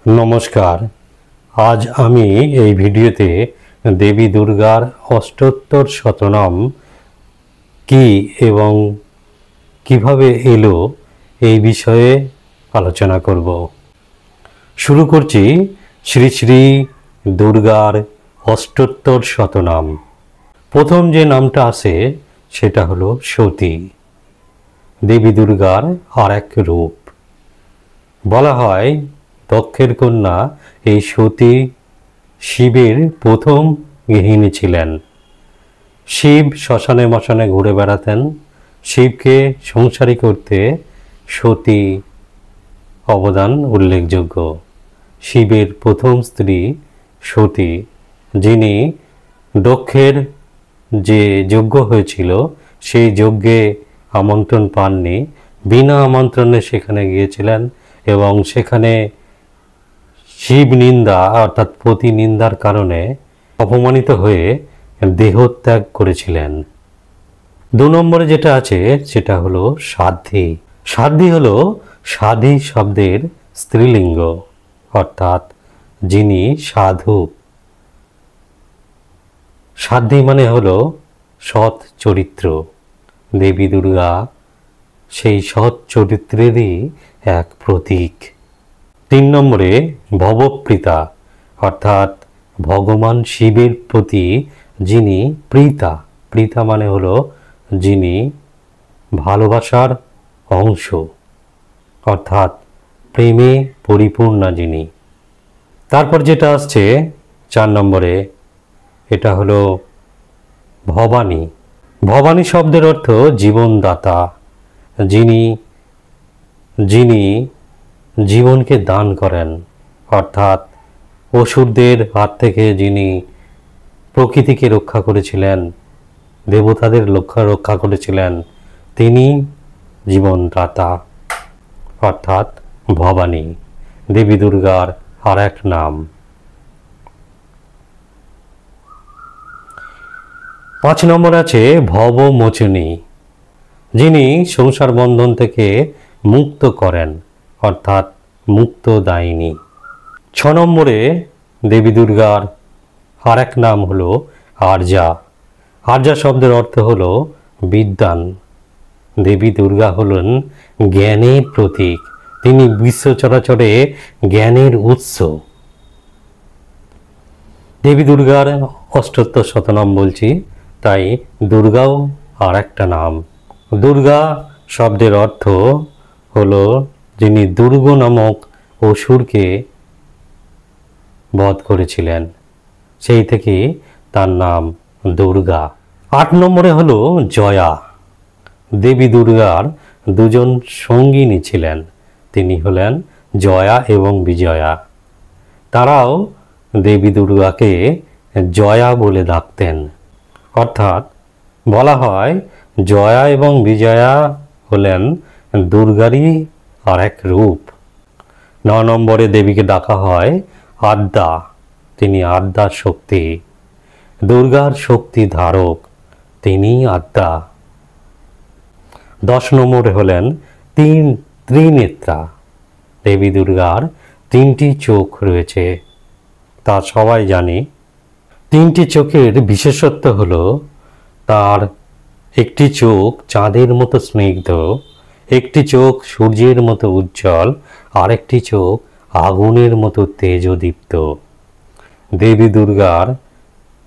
নমস্কার। আজ আমি এই ভিডিওতে দেবী দুর্গার অষ্টোত্তর শতনাম কি এবং কিভাবে এলো এই বিষয়ে আলোচনা করব। শুরু করছি শ্রী শ্রী দুর্গার অষ্টোত্তর শতনাম। প্রথম যে নামটা আসে সেটা হলো সতী, দেবী দুর্গার আর এক রূপ। বলা হয় দক্ষের কন্যা এই সতী শিবের প্রথম গৃহিণী ছিলেন। শিব শ্মশানে মশানে ঘুরে বেড়াতেন। শিবকে সংসারী করতে সতী অবদান উল্লেখযোগ্য। শিবের প্রথম স্ত্রী সতী, যিনি দক্ষের যে যজ্ঞ হয়েছিল সেই যজ্ঞে আমন্ত্রণ পাননি, বিনা আমন্ত্রণে সেখানে গিয়েছিলেন এবং সেখানে শিব নিন্দা অর্থাৎ পতি নিন্দার কারণে অপমানিত হয়ে দেহত্যাগ করেছিলেন। 2 নম্বরে যেটা আছে সেটা হলো সাধ্বী। সাধ্বী হলো সাধী শব্দের স্ত্রীলিঙ্গ, অর্থাৎ যিনি সাধু। সাধ্বী মানে হলো সৎ চরিত্র। দেবী দুর্গা সেই সৎ চরিত্রেরই এক প্রতীক। 3 নম্বরে ভবপ্রীতা, অর্থাৎ ভগবান শিবের প্রতি যিনি প্রীতা। প্রীতা মানে হলো যিনি ভালোবাসার অংশ, অর্থাৎ প্রেমে পরিপূর্ণা যিনি। তারপর যেটা আসছে 4 নম্বরে, এটা হলো ভবানী। ভবানী শব্দের অর্থ জীবনদাতা, যিনি যিনি জীবনকে দান করেন, অর্থাৎ অসুরদের হাত থেকে যিনি প্রকৃতিকে রক্ষা করেছিলেন, দেবতাদের রক্ষা করেছিলেন, তিনি জীবনদাতা, অর্থাৎ ভবানী, দেবী দুর্গার আর এক নাম। 5 নম্বর আছে ভবমোচনী, যিনি সংসার বন্ধন থেকে মুক্ত করেন, অর্থাৎ মুক্তদায়িনী। 6 নম্বরে দেবী দুর্গার আর এক নাম হলো আর্যা। আর্যা শব্দের অর্থ হলো বিদ্বান। দেবী দুর্গা হলেন জ্ঞানের প্রতীক, তিনি বিশ্ব চরাচরে জ্ঞানের উৎস। দেবী দুর্গার অষ্টোত্তর শতনাম বলছি, তাই দুর্গাও আর একটা নাম। দুর্গা শব্দের অর্থ হলো যিনি দুর্গ নামক অসুরকে বধ করেছিলেন, সেই থেকে তার নাম দুর্গা। 8 নম্বরে হলো জয়া। দেবী দুর্গার দুজন সঙ্গিনী ছিলেন, তিনি হলেন জয়া এবং বিজয়া। তারাও দেবী দুর্গাকে জয়া বলে ডাকতেন, অর্থাৎ বলা হয় জয়া এবং বিজয়া হলেন দুর্গারই আর এক রূপ। 9 নম্বরে দেবীকে ডাকা হয় আদ্যা, তিনি আদ্যার শক্তি, দুর্গার শক্তি ধারক, তিনি আদ্যা। 10 নম্বরে হলেন ত্রিনেত্রা। দেবী দুর্গার 3টি চোখ রয়েছে, তা সবাই জানি। 3টি চোখের বিশেষত্ব হলো তার একটি চোখ চাঁদের মতো স্নিগ্ধ, একটি চোখ সূর্যের মতো উজ্জ্বল, আরেকটি চোখ আগুনের মতো তেজদীপ্ত। দেবী দুর্গার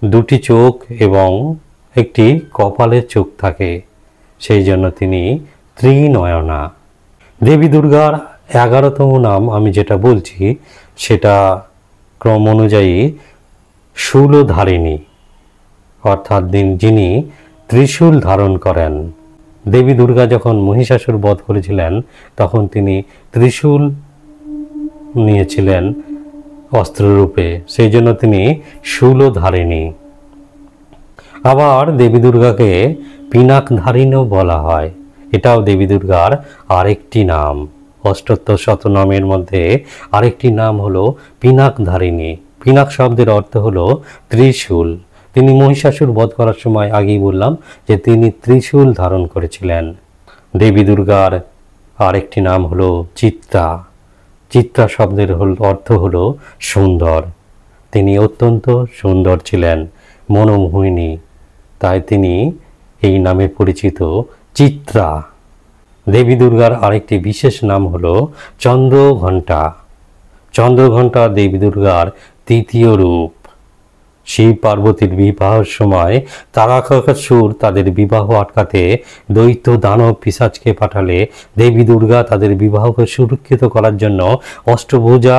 2টি চোখ এবং একটি কপালের চোখ থাকে, সেই জন্য তিনি ত্রিনয়না। দেবী দুর্গার 11তম নাম আমি যেটা বলছি সেটা ক্রম অনুযায়ী শূলধারিণী, অর্থাৎ যিনি ত্রিশূল ধারণ করেন। দেবী দুর্গা যখন মহিষাসুর বধ করেছিলেন তখন তিনি ত্রিশূল নিয়েছিলেন অস্ত্ররূপে, সেই জন্য তিনি শূলধারিণী। আবার দেবী দুর্গাকে পিনাকধারিণীও বলা হয়, এটাও দেবী দুর্গার আরেকটি নাম। অষ্টোত্তর শতনামের মধ্যে আরেকটি নাম হলো পিনাকধারিণী। পিনাক শব্দের অর্থ হলো ত্রিশূল। তিনি মহিষাসুর বধ করার সময় আগেই বললাম যে তিনি ত্রিশূল ধারণ করেছিলেন। দেবী দুর্গার আরেকটি নাম হলো চিত্রা। চিত্রা শব্দের অর্থ হলো সুন্দর। তিনি অত্যন্ত সুন্দর ছিলেন, মনোমোহিনী, তাই তিনি এই নামে পরিচিত চিত্রা। দেবী দুর্গার আরেকটি বিশেষ নাম হলো চন্দ্রঘণ্টা। চন্দ্রঘণ্টা দেবী দুর্গার তৃতীয় রূপ। শিব পার্বতীর বিবাহের সময় তারকাসুর তাদের বিবাহ আটকাতে দৈত্য দানব পিশাচকে পাঠালে দেবী দুর্গা তাদের বিবাহকে সুরক্ষিত করার জন্য অষ্টভুজা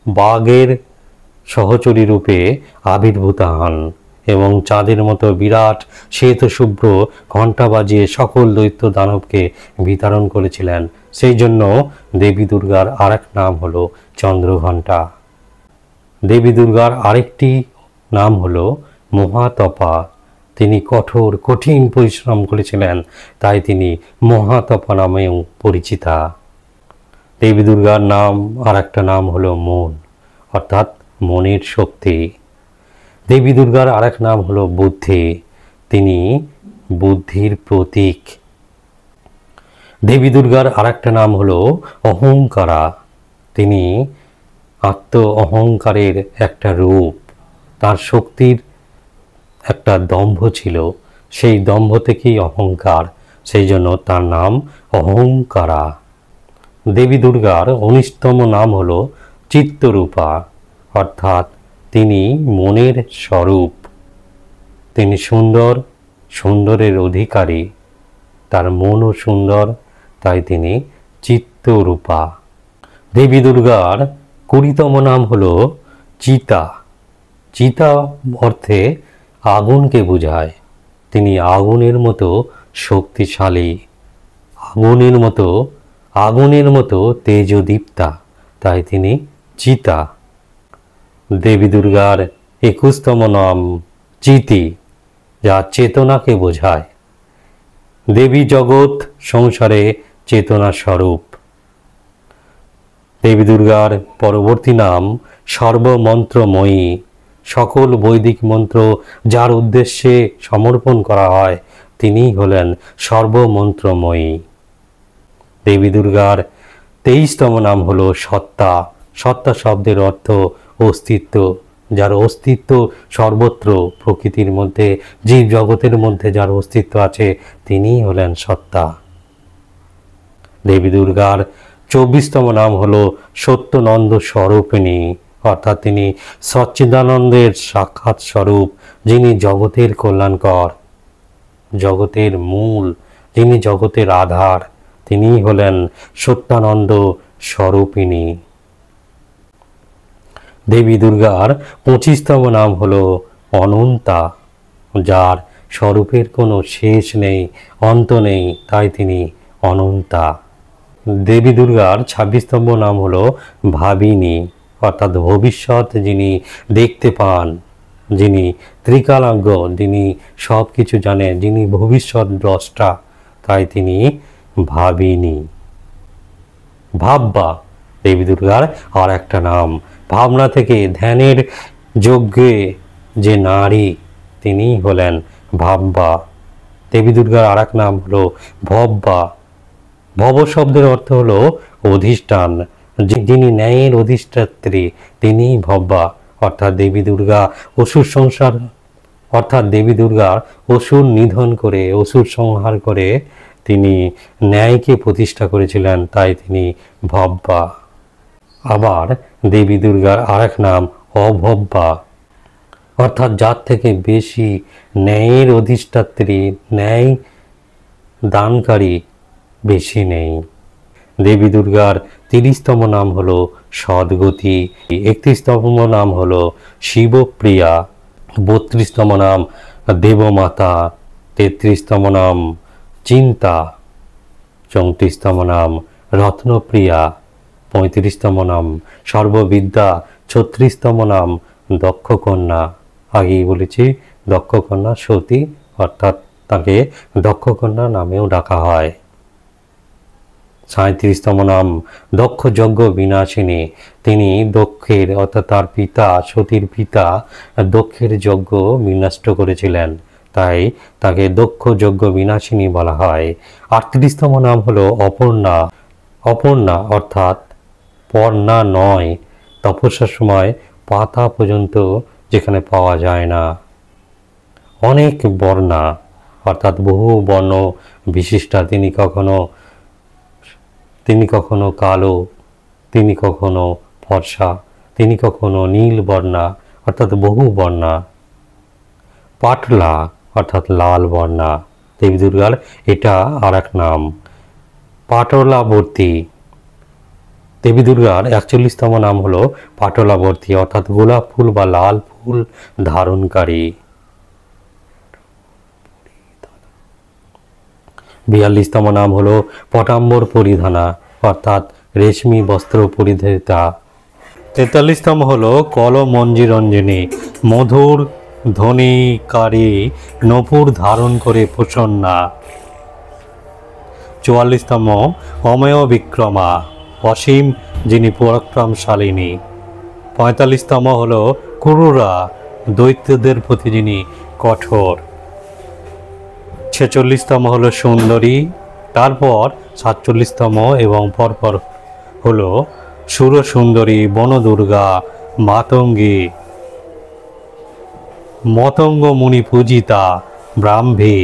বাঘের সহচরী রূপে আবির্ভূত হন এবং চাঁদের মতো বিরাট শ্বেত শুভ্র ঘণ্টা বাজিয়ে সকল দৈত্য দানবকে বিতরণ করেছিলেন। সেই জন্য দেবী দুর্গার আরেক নাম হলো চন্দ্রঘণ্টা। দেবী দুর্গার আরেকটি নাম হলো মহাতপা। তিনি কঠিন পরিশ্রম করেছিলেন, তাই তিনি মহাতপা নামেও পরিচিতা। দেবী দুর্গার নাম আর একটা নাম হলো মন, অর্থাৎ মনের শক্তি। দেবী দুর্গার আরেক নাম হলো বুদ্ধি। তিনি বুদ্ধির প্রতীক। দেবী দুর্গার আরেকটা নাম হলো অহংকারা। তিনি আত্ম অহংকারের একটা রূপ। তার শক্তির একটা দম্ভ ছিল, সেই দম্ভ থেকেই অহংকার, সেই জন্য তার নাম অহংকারা। দেবী দুর্গার 19তম নাম হলো চিত্তরূপা, অর্থাৎ তিনি মনের স্বরূপ। তিনি সুন্দর, সুন্দরের অধিকারী, তার মনও সুন্দর, তাই তিনি চিত্তরূপা। দেবী দুর্গার 20তম নাম হলো চিতা। চিতা অর্থে আগুনকে বোঝায়। তিনি আগুনের মতো শক্তিশালী, আগুনের মতো তেজদীপ্তা, তাই তিনি চিতা। দেবী দুর্গার 21তম নাম চিতি, যা চেতনাকে বোঝায়। দেবী জগৎ সংসারে চেতনা স্বরূপ। দেবী দুর্গার পরবর্তী নাম সর্বমন্ত্রময়ী। সকল বৈদিক মন্ত্র যার উদ্দেশ্যে সমর্পণ করা হয়, তিনিই হলেন সর্বমন্ত্রময়ী। দেবী দুর্গার 23তম নাম হলো সত্তা। সত্তা শব্দের অর্থ অস্তিত্ব। যার অস্তিত্ব সর্বত্র, প্রকৃতির মধ্যে, জীব জগতের মধ্যে যার অস্তিত্ব আছে, তিনিই হলেন সত্তা। দেবী দুর্গার 24তম নাম হলো সত্যনন্দ স্বরূপিণী, অর্থাৎ তিনি সচ্চিদানন্দের সাক্ষাৎ স্বরূপ, যিনি জগতের কল্যাণকর, জগতের মূল, যিনি জগতের আধার, তিনিই হলেন সত্যানন্দ স্বরূপিণী। দেবী দুর্গার 25তম নাম হলো অনন্তা, যার স্বরূপের কোনো শেষ নেই, অন্ত নেই, তাই তিনি অনন্তা। দেবী দুর্গার 26তম নাম হলো ভাবিনী, অর্থাৎ ভবিষ্যৎ যিনি দেখতে পান, যিনি ত্রিকালাজ্ঞ, যিনি সব কিছু জানেন, যিনি ভবিষ্যৎ দ্রষ্টা, তাই তিনি ভাবিনী। ভাববা দেবী দুর্গার আর একটা নাম। ভাবনা থেকে ধ্যানের যজ্ঞে যে নারী, তিনি হলেন ভাববা। দেবী দুর্গার আর এক নাম হলো ভব্বা। ভব শব্দের অর্থ হলো অধিষ্ঠান, যিনি ন্যায়ের অধিষ্ঠাত্রী, তিনিই ভব্বা। অর্থাৎ দেবী দুর্গা অসুর নিধন করে, অসুর সংহার করে তিনি ন্যায়কে প্রতিষ্ঠা করেছিলেন, তাই তিনি ভব্বা। আবার দেবী দুর্গার আরেক নাম অভব্বা, অর্থাৎ যার থেকে বেশি ন্যায়ের অধিষ্ঠাত্রী, ন্যায় দানকারী বেশি নেই। দেবী দুর্গার 30তম নাম হলো সদ্গতি, 31তম নাম হলো শিবপ্রিয়া, 32তম নাম দেবমাতা, 33তম নাম চিন্তা, 34তম নাম রত্নপ্রিয়া, 35তম নাম সর্ববিদ্যা, 36তম নাম দক্ষকন্যা। আগেই বলেছি দক্ষকন্যা সতী, অর্থাৎ তাকে দক্ষকন্যা নামেও ডাকা হয়। 37তম নাম দক্ষ যজ্ঞ বিনাশিনী। তিনি দক্ষের, অর্থাৎ তার পিতা, সতীর পিতা দক্ষের যজ্ঞ বিনষ্ট করেছিলেন, তাই তাকে দক্ষ যজ্ঞ বিনাশিনী বলা হয়। 38তম নাম হলো অপর্ণা। অপর্ণা অর্থাৎ পর্ণা নয়, তপস্যার সময় পাতা পর্যন্ত যেখানে পাওয়া যায় না। অনেক বর্ণা অর্থাৎ বহু বর্ণ বিশিষ্টা, তিনি কখনো কালো, তিনি কখনো ফর্সা, তিনি কখনো নীল বর্ণা অর্থাৎ বহু বর্ণা। পাটলা অর্থাৎ লাল বর্ণা, দেবী দুর্গার এটা আর এক নাম। পাটলাবর্তী, দেবী দুর্গার 41তম নাম হলো পাটলাবর্তী অর্থাৎ গোলাপ ফুল বা লাল ফুল ধারণকারী। 42তম নাম হলো পটাম্বর পরিধানা অর্থাৎ রেশমি বস্ত্র পরিধাতা। 43তম হলো কলমঞ্জিরঞ্জিনী, মধুর ধ্বনিকারী নপুর ধারণ করে প্রসন্না। 44তম অমেয় বিক্রমা, অসীম যিনি পরাক্রমশালিনী। 45তম হলো ক্রূরা, দৈত্যদের প্রতি যিনি কঠোর। 46তম হলো সুন্দরী, তারপর 47তম এবং পরপর হলো সুরসুন্দরী, বনদুর্গা, মাতঙ্গী, মতঙ্গ মুনি পূজিতা, ব্রাহ্মী,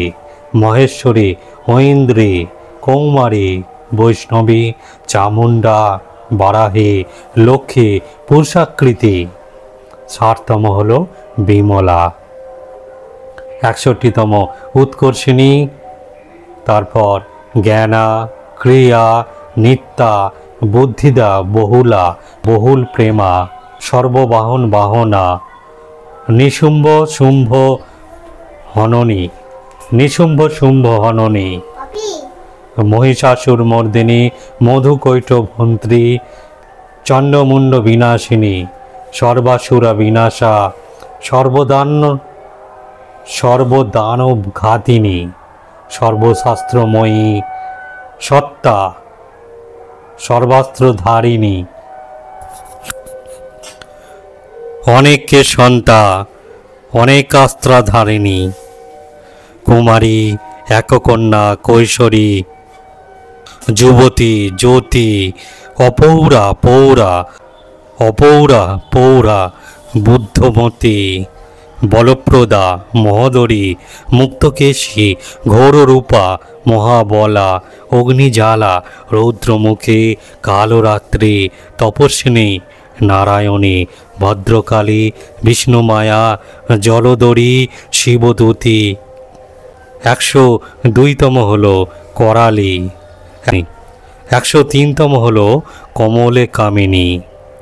মহেশ্বরী, ঐন্দ্রী, কৌমারী, বৈষ্ণবী, চামুণ্ডা, বারাহী, লক্ষ্মী, পুরুষাকৃতি। 60তম হলো বিমলা। 61তম উৎকর্ষিণী, তারপর জ্ঞানা, ক্রিয়া, নিত্যা, বুদ্ধিদা, বহুলা, বহুল প্রেমা, সর্ববাহন বাহনা, নিশুম্ভ শুম্ভ হননী, নিশুম্ভ শুম্ভ হননী, মহিষাসুর মর্দিনী, মধুকৈটভন্ত্রী, চণ্ডমুণ্ড বিনাশিনী, সর্বাসুরা বিনাশা, সর্বদানব ঘাতিনী, সর্বশাস্ত্রময়ী, সত্তা, সর্বাস্ত্রধারিণী, অনেককে সন্তা, অনেকাস্ত্রধারিণী, কুমারী, এককন্যা, কৈশোরী, যুবতী, জ্যোতি, অপৌরা, পৌরা, অপৌরা, পৌরা, বুদ্ধমতী, বলপ্রদা, মহোদরী, মুক্তকেশী, ঘোররূপা, মহাবলা, অগ্নিজ্বালা, রৌদ্রমুখী, কালরাত্রি, তপস্বিনী, নারায়ণী, ভদ্রকালী, বিষ্ণুমায়া, জলদরী, শিবদূতী। 102তম হলো করালি। 103তম হলো কমলে কামিনী,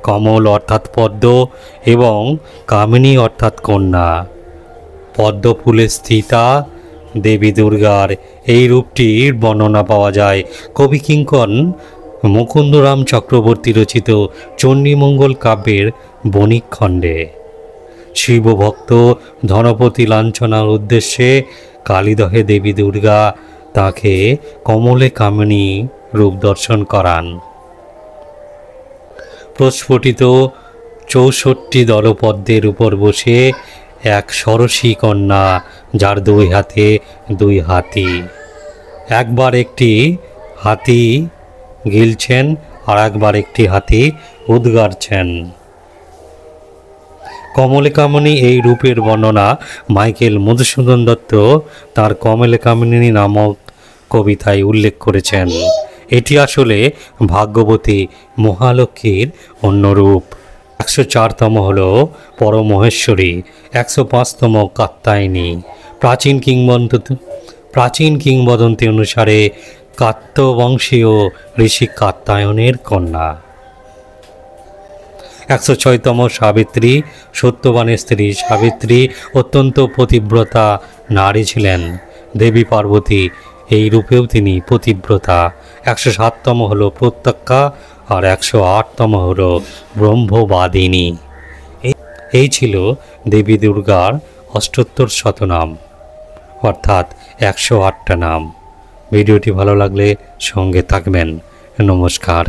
কমল অর্থাৎ পদ্ম এবং কামিনী অর্থাৎ কন্যা। পদ্ম ফুলে স্থিতা দেবী দুর্গার এই রূপটির বর্ণনা পাওয়া যায় কবি কিঙ্কর মুকুন্দরাম চক্রবর্তী রচিত চণ্ডীমঙ্গল কাব্যের বণিক খণ্ডে। শিবভক্ত ধনপতি লাঞ্ছনার উদ্দেশ্যে কালীদহে দেবী দুর্গা তাকে কমলে কামিনী রূপ দর্শন করান। প্রস্ফুটিত 64 দলপদ্মের উপর বসে এক সরসী কন্যা, যার দুই হাতে দুই হাতি, একবার একটি হাতি গিলছেন আর একবার একটি হাতি উদ্গারছেন। কমলে কামিনী এই রূপের বর্ণনা মাইকেল মধুসূদন দত্ত তার কমলে কামিনী নামক কবিতায় উল্লেখ করেছেন। এটি আসলে ভাগ্যবতী মহালক্ষ্মীর অন্য রূপ। 104তম হল পরমহেশ্বরী, 105তম কাত্যায়নী। প্রাচীন কিংবদন্তি অনুসারে কাত্যবংশীয় ঋষি কাত্যায়নের কন্যা। 106তম সাবিত্রী, সত্যবানের স্ত্রী। সাবিত্রী অত্যন্ত পতিব্রতা নারী ছিলেন। দেবী পার্বতী এই রূপেও তিনি পতিব্রতা। 107তম হল প্রত্যক্ষা আর 108তম হল ব্রহ্মবাদিনী। এই ছিল দেবী দুর্গার 78 শতনাম, অর্থাৎ 108টা নাম। ভিডিওটি ভালো লাগলে সঙ্গে থাকবেন। নমস্কার।